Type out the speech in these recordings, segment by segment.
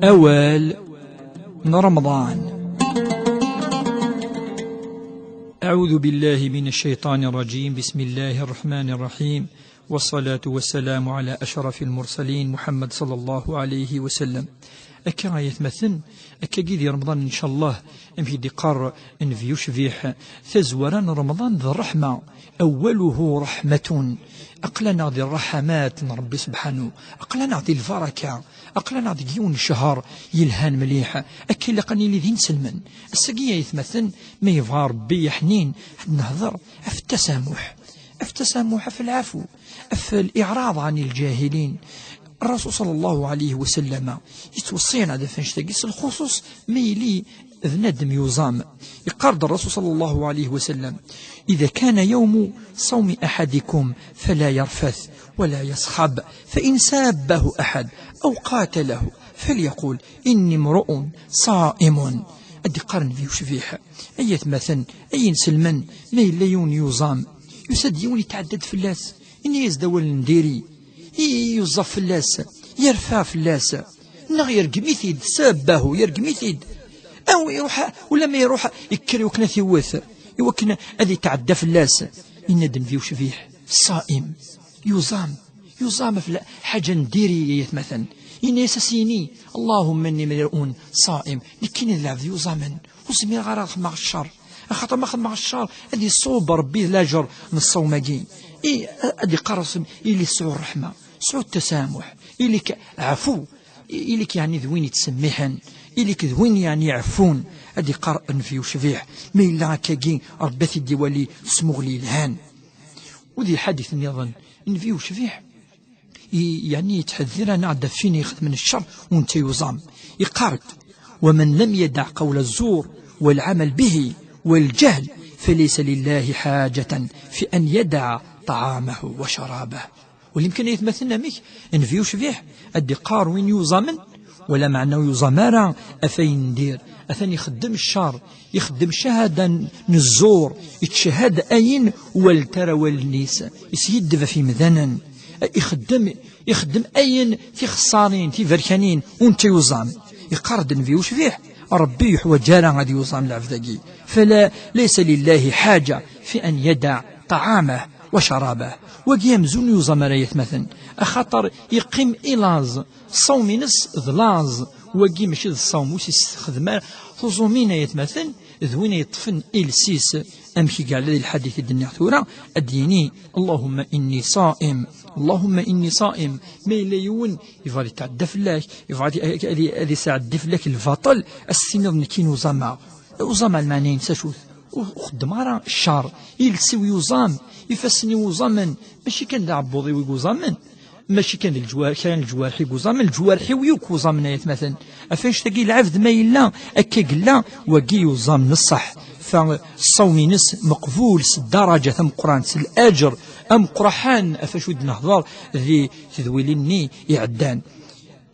أوال رمضان. أعوذ بالله من الشيطان الرجيم. بسم الله الرحمن الرحيم، والصلاة والسلام على أشرف المرسلين محمد صلى الله عليه وسلم. أكا يتمثل أكا قيدي رمضان إن شاء الله أمشي دقار نفيو شفيح ثزوران رمضان ذي الرحمة، أوله رحمة، أقلنا ذي الرحمات ربي سبحانه، أقلنا ذي البركة، أقلنا ذي يون الشهر يلهان مليحة. أكي لقني لذين سلمن السقية يتمثل ما يبغى ربي حنين نهضر في التسامح، في التسامح، في العفو، في الإعراض عن الجاهلين. الرسول صلى الله عليه وسلم يتوصينا هذا فنشتاقيس الخصوص ميلي ذندم يوزام. يقارد الرسول صلى الله عليه وسلم: إذا كان يوم صوم أحدكم فلا يرفث ولا يصخب، فإن سابه أحد أو قاتله فليقول إني امرؤ صائم. أدي قرن فيه شفيح أي مثلا أي سلمن ما يليون يوزام يسد يون يتعدد في اللاس، إني يزدول نديري يوظف في اللاس، يرفع في اللاس، نغير قميثيد سابه يرقميثيد، أو يروح ولا ما يروح يكري وكنا ثيوث يوكنا الذي تعدى في اللاس. يندن فيه شفيح الصائم يوزام في حاجة نديري مثلا إن يساسيني اللهم إني مرؤون صائم، لكن اللعب يوزامن وسمي غراخ مع الشر، خاطر ماخذ مع الشر هذه صوب ربي لاجر من الصوماجين. أدي قرصم إلي سعو الرحمة، سعو التسامح، إليك عفو، إليك يعني ذوين يتسمحن، إليك ذوين يعني يعفون. أدي قرأ في شفيح ما إلا كاكين رباتي الديوالي سمغلي الهان. وذي حديث يظن إن فيه شفيح يعني يتحذرنا عدا فيني يخذ من الشر وانت يوزام. يقارد: ومن لم يدع قول الزور والعمل به والجهل فليس لله حاجة في أن يدع طعامه وشرابه. واليمكن يتمثلنا ميك إن فيه شفيح أدي قار وين يوزامن ولا معناه يوزامارا أفين دير أثني يخدم الشر، يخدم شهادة نزور، يتشهد أين والترى والنيس، يسيد في مذنن، يخدم أين في خسارين في فركانين وانت يوزام. يقارد فيه شفيح ربي وجارا غادي يوصام العفدقي، فلا ليس لله حاجة في أن يدع طعامه وشرابه. وقيام زون يوزام رايت مثلا أخطر يقيم إلاز صوم نس ذلاز، وقيم ماشي الصوم وش يستخدم خصومين يتمثل ذوين يطفن إلسيس. أمشي قال لي الحديث الدنيا ثورة أديني اللهم إني صائم، اللهم إني صائم، ما يليون يفضل يتعدى فلاك، يفضل هذه ساعة دفلاك الفاطل السنة نكين وزما المعنى ساشوث وخدمارا الشار يلسي ويوزام يفسني وزامن، ماشي كان دعبوضي ويوزامن، ماشي كان الجوارحي وزامن، الجوارحي ويوك وزامن يتمثل أفاش تقي العفد ما يلا أكا قلا وقي يوزامن الصح. فالصوم نس مقبول الدرجة ثم قران الأجر أم قرحان أفاش ود نهضر ذي تذويلني يعدان.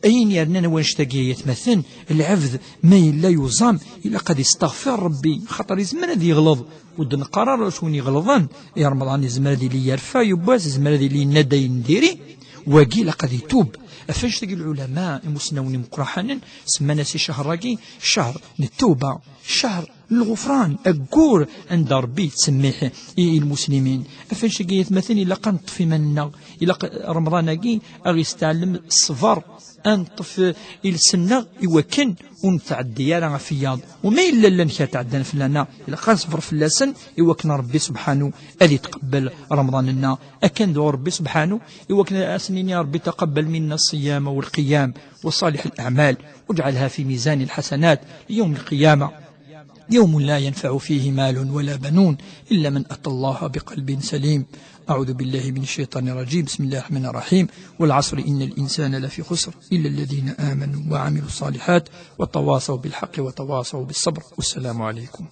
أين يرننا ونشتاقي يتمثل العفد ما يلا يوزام إلا قد يستغفر ربي، خاطر يزمن ذي يغلظ ودن قرار شون يغلظان يا رمضان يزمن ذي لي يرفع يباز يزمن ذي لي ندى نديري وقي لقد يتوب. أفاش تقي العلماء المسنون مقرحانا سمانا سي شهر راقي شهر للتوبة، شهر الغفران، أقول عند ربي تسميه المسلمين. أفاش تقي يتمثل إلا قنطفي منا إلا رمضان أقي أغي يستعلم الصفر أنطف السنة يوكن ونتعدي على فياض وما إلا لن تعدنا فلنا إلا قال صفر في اللسن يوكن ربي سبحانه أذي تقبل رمضان لنا أكن دور ربي سبحانه يوكن أسنين يا ربي تقبل منا الصيام والقيام وصالح الأعمال واجعلها في ميزان الحسنات يوم القيامة، يوم لا ينفع فيه مال ولا بنون إلا من أتى الله بقلب سليم. أعوذ بالله من الشيطان الرجيم. بسم الله الرحمن الرحيم. والعصر إن الإنسان لفي خسر إلا الذين آمنوا وعملوا الصالحات وتواصوا بالحق وتواصوا بالصبر. والسلام عليكم.